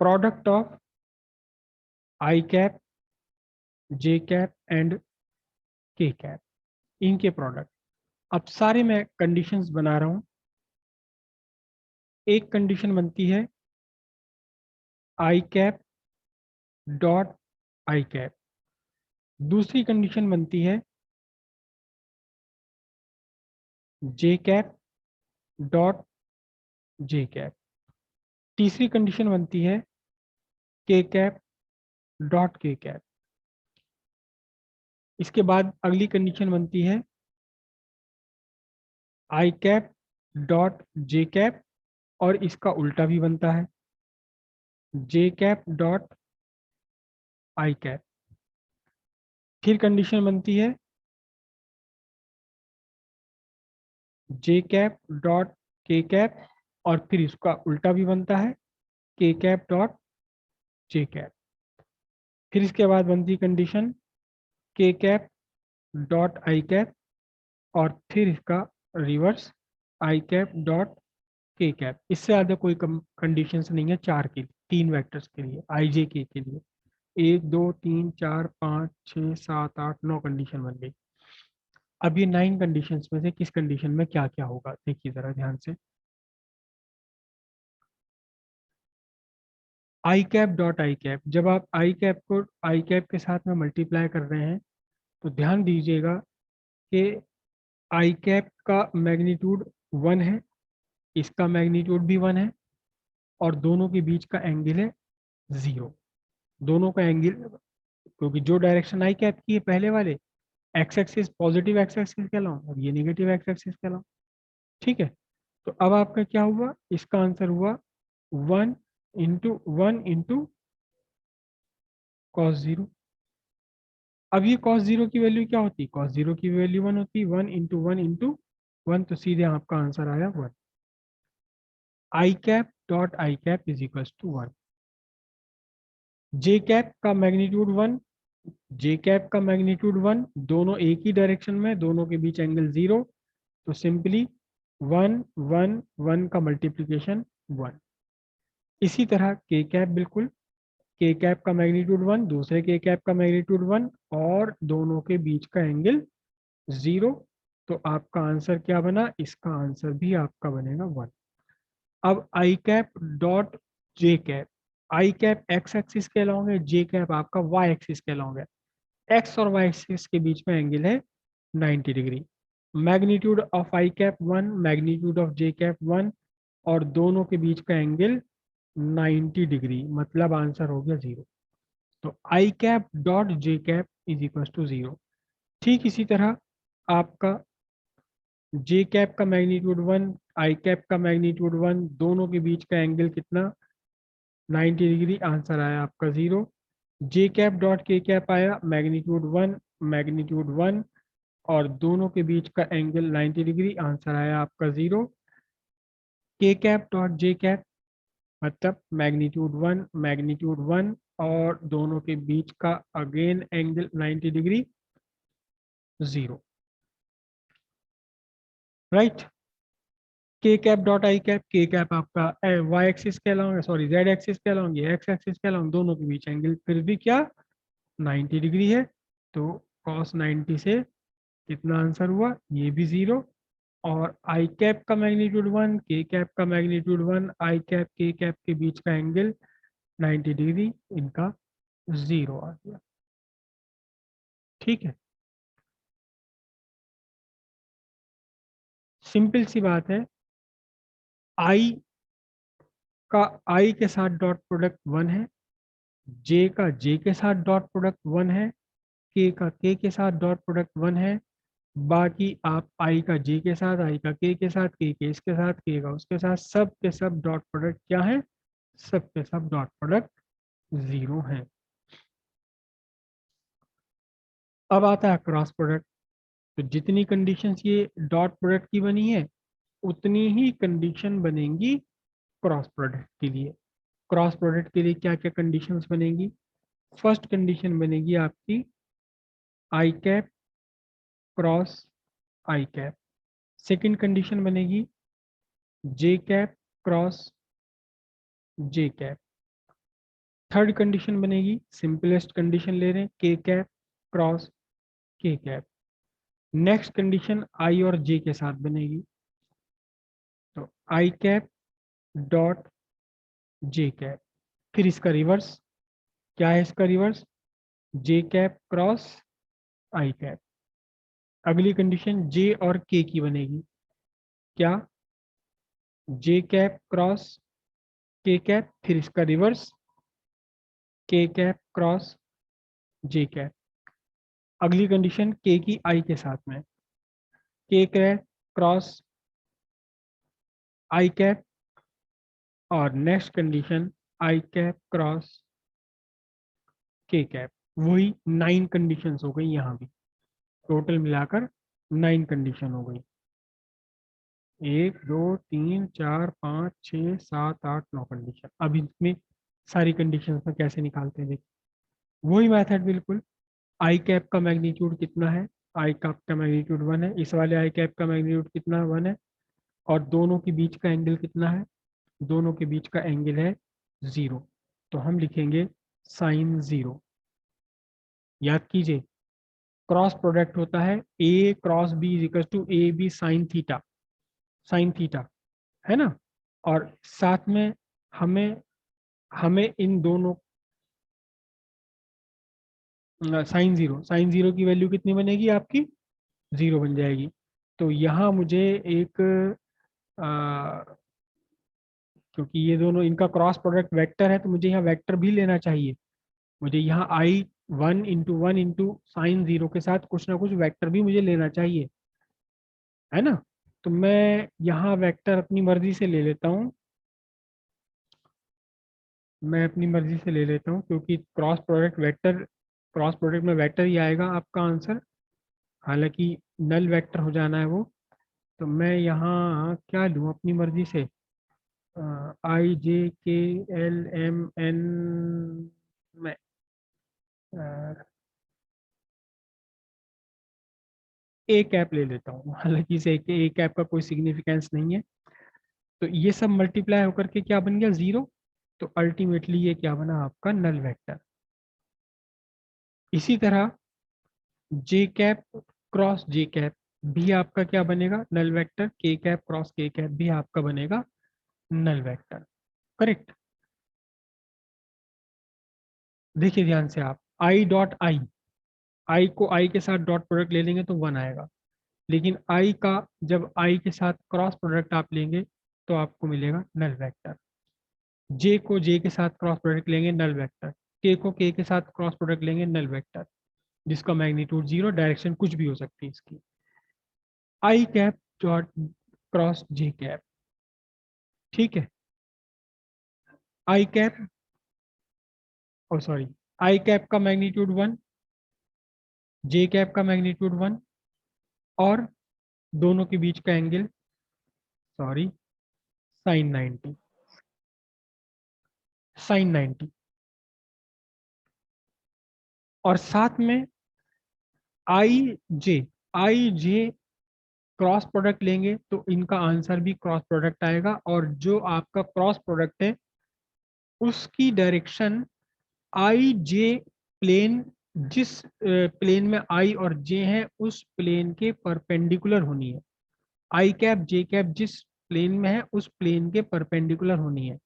Product of I cap, J cap and के cap, इनके product. अब सारे मैं कंडीशंस बना रहा हूं। एक कंडीशन बनती है I cap dot I cap, दूसरी कंडीशन बनती है जे कैप डॉट जे कैप, तीसरी कंडीशन बनती है के कैप डॉट के कैप। इसके बाद अगली कंडीशन बनती है I cap dot J cap, और इसका उल्टा भी बनता है जे कैप डॉट आई कैप। फिर कंडीशन बनती है जे कैप डॉट के कैप, और फिर इसका उल्टा भी बनता है के कैप डॉट जे कैप। फिर इसके बाद बनती कंडीशन के कैप डॉट आई कैप, और फिर इसका रिवर्स आई कैप डॉट के कैप। इससे ज़्यादा कोई कंडीशंस नहीं है चार के लिए, तीन वेक्टर्स के लिए, आई जे के लिए। 1 2 3 4 5 6 7 8 9 कंडीशन बन गई। अब ये 9 कंडीशंस में से किस कंडीशन में क्या क्या होगा देखिए जरा ध्यान से। आई कैप डॉट आई कैप, जब आप आई कैप को आई कैप के साथ में मल्टीप्लाई कर रहे हैं तो ध्यान दीजिएगा कि आई कैप का मैग्नीट्यूड 1 है, इसका मैग्नीट्यूड भी 1 है, और दोनों के बीच का एंगल है 0। दोनों का एंगल, क्योंकि जो डायरेक्शन आई कैप की है पहले वाले, X axis positive X axis कहलाऊं और ये नेगेटिव एक्स एक्सिस कहलाऊं। ठीक है, तो अब आपका क्या हुआ, इसका आंसर हुआ 1 × 1 × cos 0। अब ये cos 0 की वैल्यू क्या होती, cos 0 की वैल्यू 1 होती, 1 × 1 × 1, तो सीधे आपका आंसर आया 1। I cap dot I cap is equal to 1। J cap का मैग्नीट्यूड 1, जे कैप का मैग्नीट्यूड 1, दोनों एक ही डायरेक्शन में, दोनों के बीच एंगल 0, तो सिंपली 1 1 1 का मल्टीप्लीकेशन 1। इसी तरह के कैप, बिल्कुल के कैप का मैग्नीट्यूड 1, दूसरे के कैप का मैग्नीट्यूड 1, और दोनों के बीच का एंगल 0, तो आपका आंसर क्या बना, इसका आंसर भी आपका बनेगा 1। अब आई cap dot J cap, I cap x axis कहलाओगे, J cap आपका वाई एक्सिस कहलाओगे। एक्स और वाई एक्सिस के बीच में एंगल है 90 degree. Magnitude of I cap 1, magnitude of J cap 1, और दोनों के बीच का एंगल 90 डिग्री, मतलब आंसर हो गया 0। तो I cap dot J cap is equal to 0। ठीक इसी तरह आपका जे कैप का मैग्नीट्यूड 1, आई कैप का मैग्नीट्यूड 1, दोनों के बीच का एंगल कितना, 90 डिग्री, आंसर आया आपका 0। जे कैप डॉट के कैप आया मैग्नीट्यूड 1, मैग्नीट्यूड 1, और दोनों के बीच का एंगल 90 डिग्री, आंसर आया आपका 0। K cap dot J cap मतलब मैग्नीट्यूड 1, मैग्नीट्यूड 1, और दोनों के बीच का again angle 90 degree, 0। Right. K cap dot I cap, K cap आपका वाई एक्सिस कहलाओगे, सॉरी जेड एक्सिस कहलाओगे, एक्स एक्सिस कहलाओगे, दोनों के बीच एंगल फिर भी क्या 90 डिग्री है, तो cos 90 से कितना आंसर हुआ, ये भी 0। और आई कैप का मैग्नीट्यूड 1, के कैप का magnitude 1, I cap K cap के बीच का एंगल 90 डिग्री, इनका 0 आ गया। ठीक है, सिंपल सी बात है। आई का आई के साथ डॉट प्रोडक्ट 1 है, जे का जे के साथ डॉट प्रोडक्ट 1 है, के का के के साथ डॉट प्रोडक्ट 1 है। बाकी आप आई का जे के साथ, आई का के साथ, के इसके साथ, के का उसके साथ, सब के सब डॉट प्रोडक्ट क्या है, सब के सब डॉट प्रोडक्ट 0 है। अब आता है क्रॉस प्रोडक्ट। तो जितनी कंडीशंस ये डॉट प्रोडक्ट की बनी है, उतनी ही कंडीशन बनेंगी क्रॉस प्रोडक्ट के लिए। क्रॉस प्रोडक्ट के लिए क्या क्या कंडीशंस बनेगी, फर्स्ट कंडीशन बनेगी आपकी आई cap cross I cap. Second condition बनेगी जे cap cross J cap. Third condition बनेगी, सिंपलेस्ट कंडीशन ले रहे हैं, के cap cross K cap. Next condition आई और जे के साथ बनेगी, तो I cap dot J cap. फिर इसका रिवर्स, क्या है इसका reverse, J cap cross I cap. अगली कंडीशन जे और के की बनेगी, क्या, जे कैप क्रॉस के कैप, फिर इसका रिवर्स के कैप क्रॉस जे कैप। अगली कंडीशन के की आई के साथ में, के कैप क्रॉस आई कैप, और नेक्स्ट कंडीशन आई कैप क्रॉस के कैप। वही 9 कंडीशंस हो गई यहाँ भी, टोटल मिलाकर 9 कंडीशन हो गई। 1 2 3 4 5 6 7 8 9 कंडीशन। अब इसमें सारी कंडीशन में कैसे निकालते हैं, देखिए वही मेथड बिल्कुल। आई कैप का मैग्नीट्यूड कितना है, आई कैप का मैग्नीट्यूड 1 है, इस वाले आई कैप का मैग्नीट्यूड कितना है, 1 है, और दोनों के बीच का एंगल कितना है, दोनों के बीच का एंगल है 0। तो हम लिखेंगे साइन 0। याद कीजिए, क्रॉस प्रोडक्ट होता है A cross B is equal to A B sine theta, sine theta, है ना। और साथ में हमें हमें इन दोनों, साइन जीरो की वैल्यू कितनी बनेगी आपकी, 0 बन जाएगी। तो यहाँ मुझे एक क्योंकि ये दोनों इनका क्रॉस प्रोडक्ट वेक्टर है, तो मुझे यहाँ वेक्टर भी लेना चाहिए। मुझे यहाँ आई 1 इंटू साइन 0 के साथ कुछ ना कुछ वेक्टर भी मुझे लेना चाहिए, है ना। तो मैं यहाँ वेक्टर अपनी मर्जी से ले लेता हूँ, मैं अपनी मर्जी से ले लेता हूँ, क्योंकि cross product vector, cross product में वेक्टर ही आएगा आपका आंसर, हालांकि नल वेक्टर हो जाना है वो। तो मैं यहाँ क्या लूँ अपनी मर्जी से, आई जे के एल एम एन में ए कैप ले लेता हूँ, हालांकि इसे ए कैप का कोई सिग्निफिकेंस नहीं है। तो ये सब मल्टीप्लाई होकर के क्या बन गया, 0। तो अल्टीमेटली ये क्या बना आपका, नल वेक्टर। इसी तरह J cap cross J cap भी आपका क्या बनेगा, null vector. K cap cross K cap भी आपका बनेगा नल वेक्टर, करेक्ट। देखिए ध्यान से आप, आई डॉट आई, आई को आई के साथ डॉट प्रोडक्ट ले लेंगे तो 1 आएगा, लेकिन आई का जब आई के साथ क्रॉस प्रोडक्ट आप लेंगे तो आपको मिलेगा नल वेक्टर। जे को जे के साथ क्रॉस प्रोडक्ट लेंगे, नल वेक्टर। के को के के साथ क्रॉस प्रोडक्ट लेंगे, नल वेक्टर, जिसका मैग्नीट्यूड 0, डायरेक्शन कुछ भी हो सकती है इसकी। आई cap dot cross J cap, ठीक है। I cap, O sorry, I cap का मैग्नीट्यूड 1, जे कैप का मैग्नीट्यूड 1, और दोनों के बीच का एंगल, सॉरी, साइन 90, साइन 90। और साथ में आई जे क्रॉस प्रोडक्ट लेंगे तो इनका आंसर भी क्रॉस प्रोडक्ट आएगा, और जो आपका क्रॉस प्रोडक्ट है उसकी डायरेक्शन आई जे प्लेन, जिस प्लेन में आई और जे है उस प्लेन के परपेंडिकुलर होनी है। आई कैप जे कैप जिस प्लेन में है उस प्लेन के परपेंडिकुलर होनी है,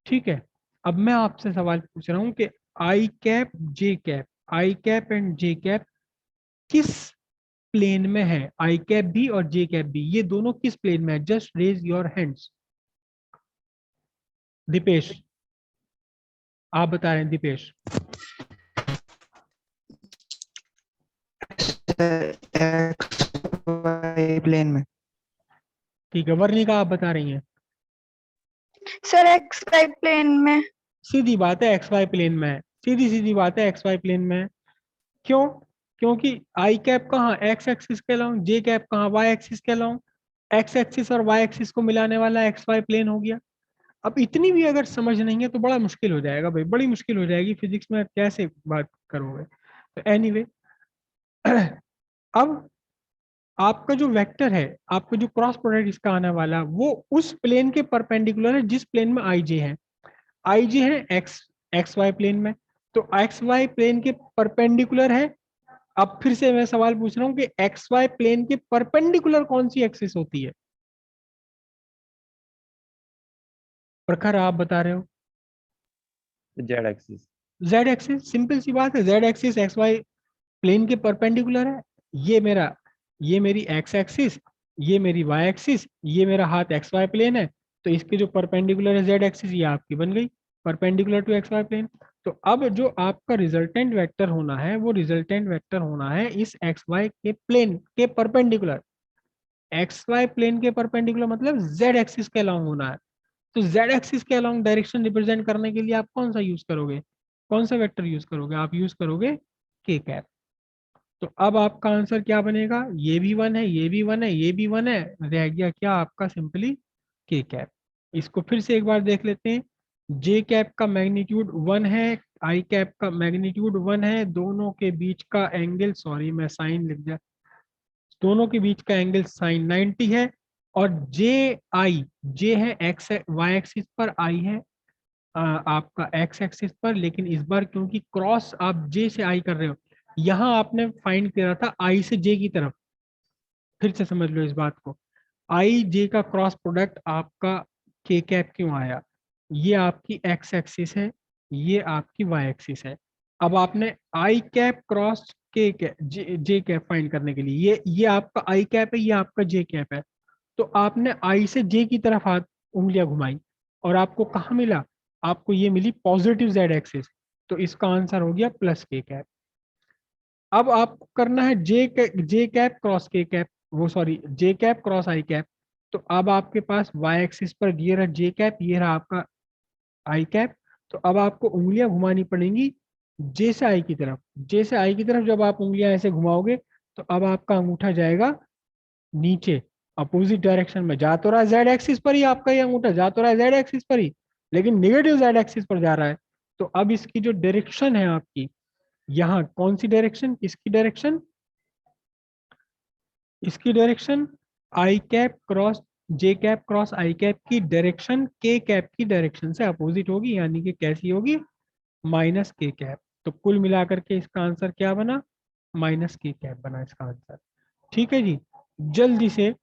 ठीक है। अब मैं आपसे सवाल पूछ रहा हूं कि I cap J cap, I cap and J cap किस प्लेन में है, आई कैप भी और जे कैप भी, ये दोनों किस प्लेन में है, just raise your hands. Deepesh, आप बता रहे हैं दीपेश। XY प्लेन में। ठीक है, वर्णिका आप बता रही हैं। सर एक्स वाई प्लेन में। सीधी बात है, एक्स वाई प्लेन में है, सीधी सीधी बात है, एक्स वाई प्लेन में है। क्यों, क्योंकि आई कैप कहाँ एक्स एक्सिस के अलाउंग, जे कैप कहाँ वाई एक्सिस के अलाउंग, एक्स एक्सिस और वाई एक्सिस को मिलाने वाला एक्स वाई प्लेन हो गया। अब इतनी भी अगर समझ नहीं है तो बड़ा मुश्किल हो जाएगा भाई, बड़ी मुश्किल हो जाएगी फिजिक्स में, कैसे बात करोगे। तो एनीवे अब आपका जो वेक्टर है, आपका जो क्रॉस प्रोडक्ट इसका आने वाला वो उस प्लेन के परपेंडिकुलर है जिस प्लेन में आई जे है। आई जे है एक्स एक्स वाई प्लेन में, तो एक्स वाई प्लेन के परपेंडिकुलर है। अब फिर से मैं सवाल पूछ रहा हूँ कि एक्स वाई प्लेन के परपेंडिकुलर कौन सी एक्सिस होती है? प्रखर आप बता रहे हो। Z axis. Z axis, simple सी बात है, Z axis X Y plane के परपेंडिकुलर है। ये मेरा, ये मेरी एक्स एक्सिस, ये मेरी वाई एक्सिस, ये मेरा हाथ एक्स वाई प्लेन है, तो इसके जो परपेंडिकुलर है जेड एक्सिस, ये आपकी बन गई perpendicular to X Y plane. तो अब जो आपका रिजल्टेंट वेक्टर होना है, वो रिजल्टेंट वेक्टर होना है इस एक्स वाई के प्लेन के परपेंडिकुलर। एक्स वाई प्लेन के परपेंडिकुलर मतलब जेड एक्सिस के अलॉन्ग होना है। तो जेड एक्सिस के अलॉन्ग डायरेक्शन रिप्रेजेंट करने के लिए आप कौन सा यूज करोगे, कौन सा वेक्टर यूज करोगे? आप यूज करोगे के कैप। तो अब आपका आंसर क्या बनेगा? ये भी वन है, ये भी वन है, ये भी वन है, रह गया क्या आपका? सिंपली के कैप। इसको फिर से एक बार देख लेते हैं। जे कैप का मैग्नीट्यूड वन है, आई कैप का मैग्नीट्यूड वन है, दोनों के बीच का एंगल, सॉरी मैं साइन लिख दिया, दोनों के बीच का एंगल साइन 90 है। और जे आई, जे है एक्स वाई एक्सिस पर, आई है आपका एक्स एक्सिस पर। लेकिन इस बार क्योंकि क्रॉस आप जे से आई कर रहे हो, यहां आपने फाइंड करा था आई से जे की तरफ। फिर से समझ लो इस बात को, आई जे का क्रॉस प्रोडक्ट आपका के कैप क्यों आया? ये आपकी एक्स एक्सिस है, ये आपकी वाई एक्सिस है। अब आपने आई cap cross K cap J cap find करने के लिए, ये आपका आई कैप है, ये आपका जे कैप है। तो आपने आई से जे की तरफ हाथ उंगलियां घुमाई, और आपको कहा मिला? आपको ये मिली पॉजिटिव जेड एक्सिस। तो इसका आंसर हो गया प्लस के कैप। अब आपको करना है जे कैप क्रॉस के कैप, वो sorry J cap cross I cap. तो अब आपके पास वाई एक्सिस पर ये रहा जे कैप, ये रहा आपका आई कैप। तो अब आपको उंगलियां घुमानी पड़ेंगी जे से आई की तरफ। जे से आई की तरफ जब आप उंगलियां ऐसे घुमाओगे, तो अब आपका अंगूठा जाएगा नीचे, अपोजिट डायरेक्शन में। जा तो रहा है जेड एक्सिस पर ही, आपका ये अंगूठा जा तो रहा है जेड एक्सिस पर ही, लेकिन निगेटिव जेड एक्सिस पर जा रहा है। तो अब इसकी जो डायरेक्शन है आपकी, यहाँ कौन सी डायरेक्शन, किसकी डायरेक्शन? इसकी direction I cap cross J cap cross I cap की डायरेक्शन के कैप की डायरेक्शन से अपोजिट होगी, यानी कि कैसी होगी? माइनस के कैप। तो कुल मिलाकर के इसका आंसर क्या बना? माइनस के कैप बना इसका आंसर। ठीक है जी। जल्दी से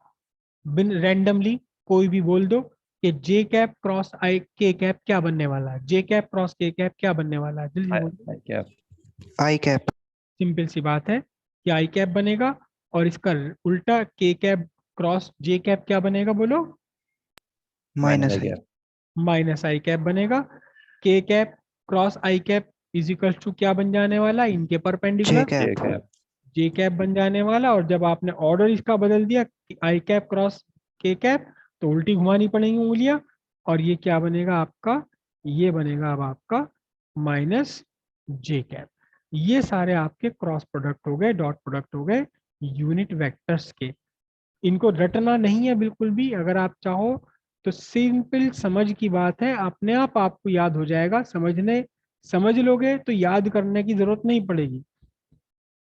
बिन रैंडमली कोई भी बोल दो कि जे कैप क्रॉस आई के कैप क्या बनने वाला है? जे कैप क्रॉस के कैप क्या बनने वाला है? जल्दी से बोल दो। आई कैप। I cap. सिंपल सी बात है कि आई कैप बनेगा, और इसका उल्टा के कैप क्रॉस जे कैप क्या बनेगा? बोलो। Minus I I. Cap. Minus I cap बनेगा। K cap cross I cap is equal to क्या बन जाने वाला? इनके J perpendicular J cap. Cap. J cap बन जाने वाला। और जब आपने ऑर्डर इसका बदल दिया, आई कैप क्रॉस के कैप, तो उल्टी घुमानी पड़ेंगी उंगलियां, और ये क्या बनेगा आपका? ये बनेगा अब आपका माइनस जे कैप। ये सारे आपके क्रॉस प्रोडक्ट हो गए, डॉट प्रोडक्ट हो गए यूनिट वेक्टर्स के। इनको रटना नहीं है बिल्कुल भी, अगर आप चाहो तो सिंपल समझ की बात है, अपने आप आपको याद हो जाएगा। समझ लोगे तो याद करने की जरूरत नहीं पड़ेगी।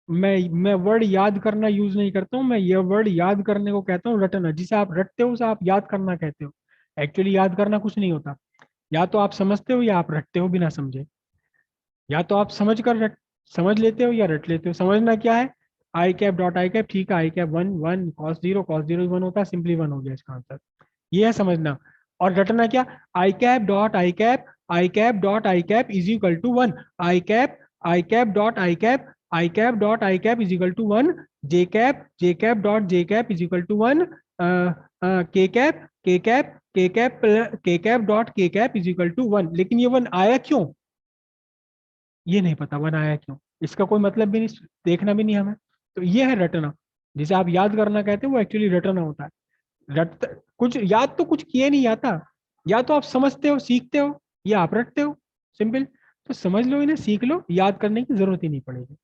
मैं वर्ड याद करना यूज नहीं करता हूँ, मैं ये वर्ड याद करने को कहता हूँ रटना। जिसे आप रटते हो उसे आप याद करना कहते हो। एक्चुअली याद करना कुछ नहीं होता, या तो आप समझते हो या आप रटते हो बिना समझे। या तो आप समझ लेते हो या रट लेते हो। समझना क्या है? I cap dot I cap, ठीक है, I cap one one, cos zero one होता है, सिंपली वन हो गया इसका आंसर। ये है समझना। और रटना क्या? I cap dot I cap, I cap dot I cap is equal to one, I cap dot I cap, I cap dot I cap is equal to one, J cap dot J cap is equal to one, K cap K cap K cap dot K cap is equal to one. लेकिन ये one आया क्यों? ये नहीं पता one आया क्यों, इसका कोई मतलब भी नहीं, देखना भी नहीं हमें। तो ये है रटना। जिसे आप याद करना कहते हो, वो एक्चुअली रटना होता है। रट कुछ याद तो कुछ किए नहीं जाता। या तो आप समझते हो सीखते हो, या आप रटते हो, सिंपल। तो समझ लो इन्हें, सीख लो, याद करने की जरूरत ही नहीं पड़ेगी।